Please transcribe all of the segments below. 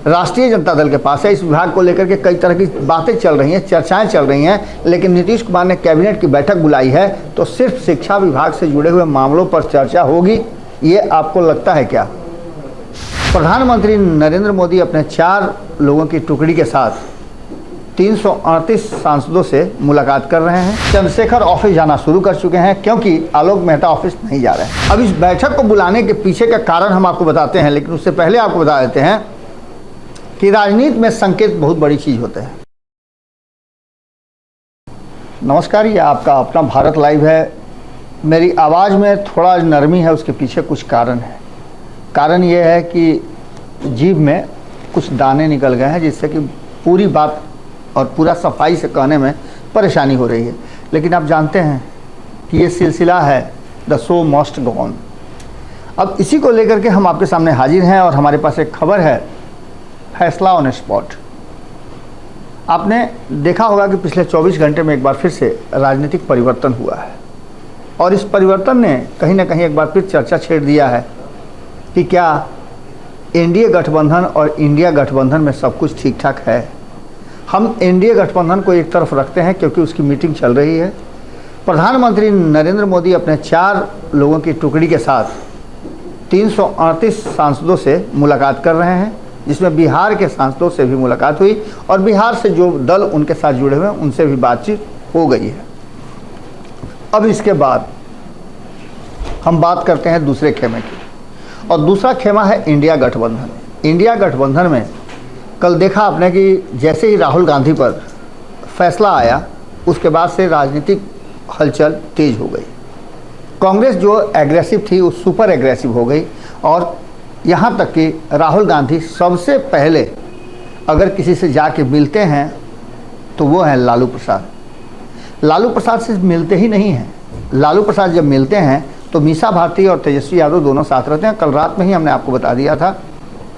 राष्ट्रीय जनता दल के पास है। इस विभाग को लेकर के कई तरह की बातें चल रही हैं, चर्चाएं चल रही हैं, लेकिन नीतीश कुमार ने कैबिनेट की बैठक बुलाई है तो सिर्फ शिक्षा विभाग से जुड़े हुए मामलों पर चर्चा होगी, ये आपको लगता है क्या? प्रधानमंत्री नरेंद्र मोदी अपने 4 लोगों की टुकड़ी के साथ 338 सांसदों से मुलाकात कर रहे हैं। चंद्रशेखर ऑफिस जाना शुरू कर चुके हैं क्योंकि आलोक मेहता ऑफिस नहीं जा रहे हैं। अब इस बैठक को बुलाने के पीछे का कारण हम आपको बताते हैं, लेकिन उससे पहले आपको बता देते हैं कि राजनीति में संकेत बहुत बड़ी चीज होते हैं। नमस्कार, ये आपका अपना भारत लाइव है। मेरी आवाज़ में थोड़ा नरमी है, उसके पीछे कुछ कारण है। कारण ये है कि जीभ में कुछ दाने निकल गए हैं, जिससे कि पूरी बात और पूरा सफाई से कहने में परेशानी हो रही है। लेकिन आप जानते हैं कि ये सिलसिला है the show must go on. अब इसी को लेकर के हम आपके सामने हाजिर हैं और हमारे पास एक खबर है, फैसला ऑन स्पॉट। आपने देखा होगा कि पिछले 24 घंटे में एक बार फिर से राजनीतिक परिवर्तन हुआ है और इस परिवर्तन ने कहीं ना कहीं एक बार फिर चर्चा छेड़ दिया है कि क्या एनडीए गठबंधन और इंडिया गठबंधन में सब कुछ ठीक ठाक है। हम एनडीए गठबंधन को एक तरफ रखते हैं क्योंकि उसकी मीटिंग चल रही है। प्रधानमंत्री नरेंद्र मोदी अपने 4 लोगों की टुकड़ी के साथ 338 सांसदों से मुलाकात कर रहे हैं, जिसमें बिहार के सांसदों से भी मुलाकात हुई और बिहार से जो दल उनके साथ जुड़े हुए हैं उनसे भी बातचीत हो गई है। अब इसके बाद हम बात करते हैं दूसरे खेमे की, और दूसरा खेमा है इंडिया गठबंधन। इंडिया गठबंधन में कल देखा आपने कि जैसे ही राहुल गांधी पर फैसला आया उसके बाद से राजनीतिक हलचल तेज हो गई। कांग्रेस जो एग्रेसिव थी वो सुपर एग्रेसिव हो गई और यहाँ तक कि राहुल गांधी सबसे पहले अगर किसी से जाके मिलते हैं तो वो है लालू प्रसाद। लालू प्रसाद से मिलते ही नहीं हैं, लालू प्रसाद जब मिलते हैं तो मीसा भारती और तेजस्वी यादव दोनों साथ रहते हैं। कल रात में ही हमने आपको बता दिया था।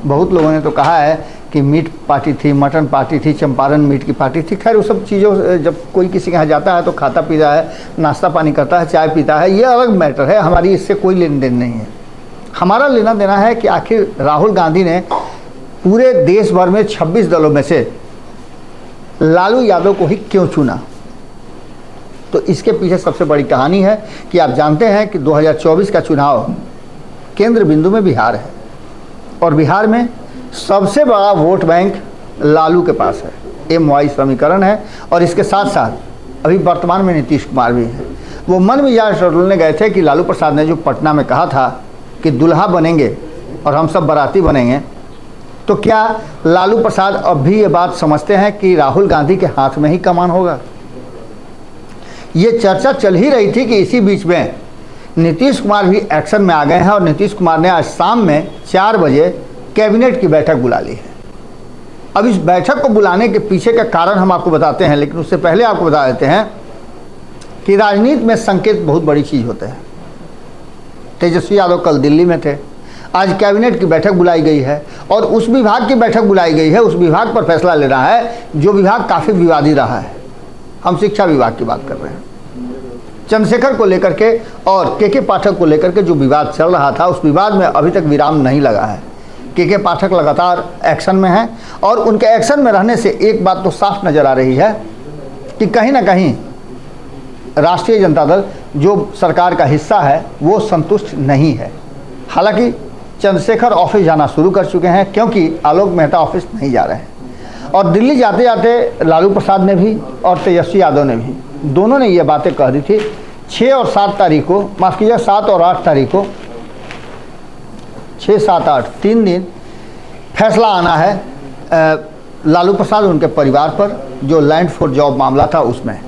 बहुत लोगों ने तो कहा है कि मीट पार्टी थी, मटन पार्टी थी, चंपारण मीट की पार्टी थी। खैर वो सब चीज़ों, जब कोई किसी के यहाँ जाता है तो खाता पीता है, नाश्ता पानी करता है, चाय पीता है, ये अलग मैटर है। हमारी इससे कोई लेन देन नहीं है। हमारा लेना देना है कि आखिर राहुल गांधी ने पूरे देश भर में 26 दलों में से लालू यादव को ही क्यों चुना। तो इसके पीछे सबसे बड़ी कहानी है कि आप जानते हैं कि 2024 का चुनाव केंद्र बिंदु में बिहार है और बिहार में सबसे बड़ा वोट बैंक लालू के पास है। MY समीकरण है और इसके साथ साथ अभी वर्तमान में नीतीश कुमार भी है। वो मन मिजाज टटोलने गए थे कि लालू प्रसाद ने जो पटना में कहा था कि दुल्हा बनेंगे और हम सब बाराती बनेंगे, तो क्या लालू प्रसाद अब भी ये बात समझते हैं कि राहुल गांधी के हाथ में ही कमान होगा? ये चर्चा चल ही रही थी कि इसी बीच में नीतीश कुमार भी एक्शन में आ गए हैं और नीतीश कुमार ने आज शाम में 4 बजे कैबिनेट की बैठक बुला ली है। अब इस बैठक को बुलाने के पीछे का कारण हम आपको बताते हैं, लेकिन उससे पहले आपको बता देते हैं कि राजनीति में संकेत बहुत बड़ी चीज़ होते हैं। तेजस्वी यादव कल दिल्ली में थे, आज कैबिनेट की बैठक बुलाई गई है और उस विभाग की बैठक बुलाई गई है। उस विभाग पर फैसला ले रहा है जो विभाग काफ़ी विवादी रहा है। हम शिक्षा विभाग की बात कर रहे हैं। चंद्रशेखर को लेकर के और के पाठक को लेकर के जो विवाद चल रहा था, उस विवाद में अभी तक विराम नहीं लगा है। के पाठक लगातार एक्शन में हैं और उनके एक्शन में रहने से एक बात तो साफ नज़र आ रही है कि कहीं ना कहीं राष्ट्रीय जनता दल जो सरकार का हिस्सा है वो संतुष्ट नहीं है। हालांकि चंद्रशेखर ऑफिस जाना शुरू कर चुके हैं क्योंकि आलोक मेहता ऑफिस नहीं जा रहे हैं और दिल्ली जाते जाते लालू प्रसाद ने भी और तेजस्वी यादव ने भी, दोनों ने ये बातें कह दी थी। 6 और 7 तारीख को, माफ़ कीजिए 7 और 8 तारीख को, 6, 7, 8 3 दिन फैसला आना है लालू प्रसाद उनके परिवार पर, जो लैंड फॉर जॉब मामला था उसमें।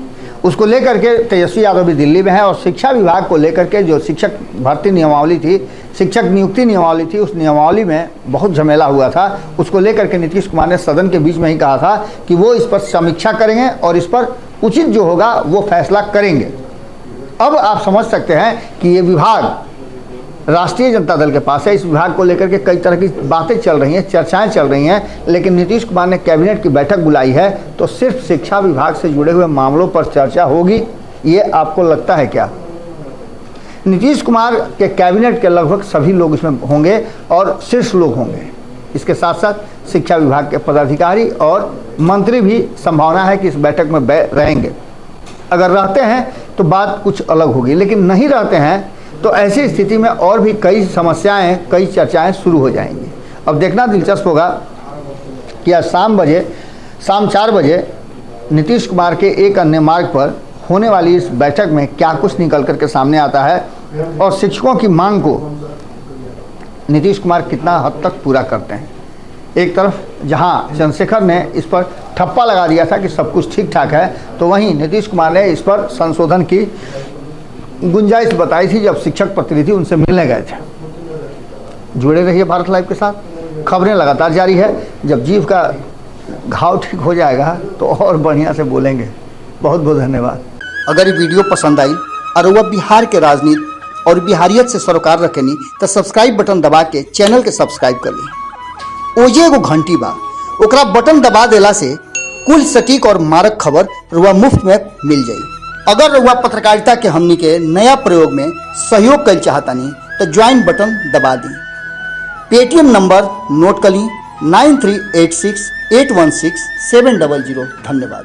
उसको लेकर के तेजस्वी यादव भी दिल्ली में है और शिक्षा विभाग को लेकर के जो शिक्षक भर्ती नियमावली थी, शिक्षक नियुक्ति नियमावली थी, उस नियमावली में बहुत झमेला हुआ था। उसको लेकर के नीतीश कुमार ने सदन के बीच में ही कहा था कि वो इस पर समीक्षा करेंगे और इस पर उचित जो होगा वो फैसला करेंगे। अब आप समझ सकते हैं कि ये विभाग राष्ट्रीय जनता दल के पास है। इस विभाग को लेकर के कई तरह की बातें चल रही हैं, चर्चाएं चल रही हैं, लेकिन नीतीश कुमार ने कैबिनेट की बैठक बुलाई है तो सिर्फ शिक्षा विभाग से जुड़े हुए मामलों पर चर्चा होगी, ये आपको लगता है क्या? नीतीश कुमार के कैबिनेट के लगभग सभी लोग इसमें होंगे और शीर्ष लोग होंगे। इसके साथ साथ शिक्षा विभाग के पदाधिकारी और मंत्री भी संभावना है कि इस बैठक में रहेंगे। अगर रहते हैं तो बात कुछ अलग होगी, लेकिन नहीं रहते हैं तो ऐसी स्थिति में और भी कई समस्याएं, कई चर्चाएं शुरू हो जाएंगी। अब देखना दिलचस्प होगा कि आज शाम 4 बजे नीतीश कुमार के एक अन्य मार्ग पर होने वाली इस बैठक में क्या कुछ निकल करके सामने आता है और शिक्षकों की मांग को नीतीश कुमार कितना हद तक पूरा करते हैं। एक तरफ जहां चंद्रशेखर ने इस पर ठप्पा लगा दिया था कि सब कुछ ठीक ठाक है, तो वहीं नीतीश कुमार ने इस पर संशोधन की गुंजाइश बताई थी जब शिक्षक प्रतिनिधि उनसे मिलने गए थे। जुड़े रहिए भारत लाइव के साथ, खबरें लगातार जारी है। जब जीव का घाव ठीक हो जाएगा तो और बढ़िया से बोलेंगे। बहुत बहुत धन्यवाद। अगर ये वीडियो पसंद आई और वह बिहार के राजनीति और बिहारियत से सरोकार रखेनी तो सब्सक्राइब बटन दबा के चैनल के सब्सक्राइब कर ली। ओजे एगो घंटी बा, ओकरा बटन दबा देला से कुल सटीक और मारक खबर रुआ मुफ्त में मिल जाई। अगर रुआ पत्रकारिता के हमनी के नया प्रयोग में सहयोग कर चाहतानी तो ज्वाइन बटन दबा दी। पेटीएम नंबर नोट कर ली 9386816700। धन्यवाद।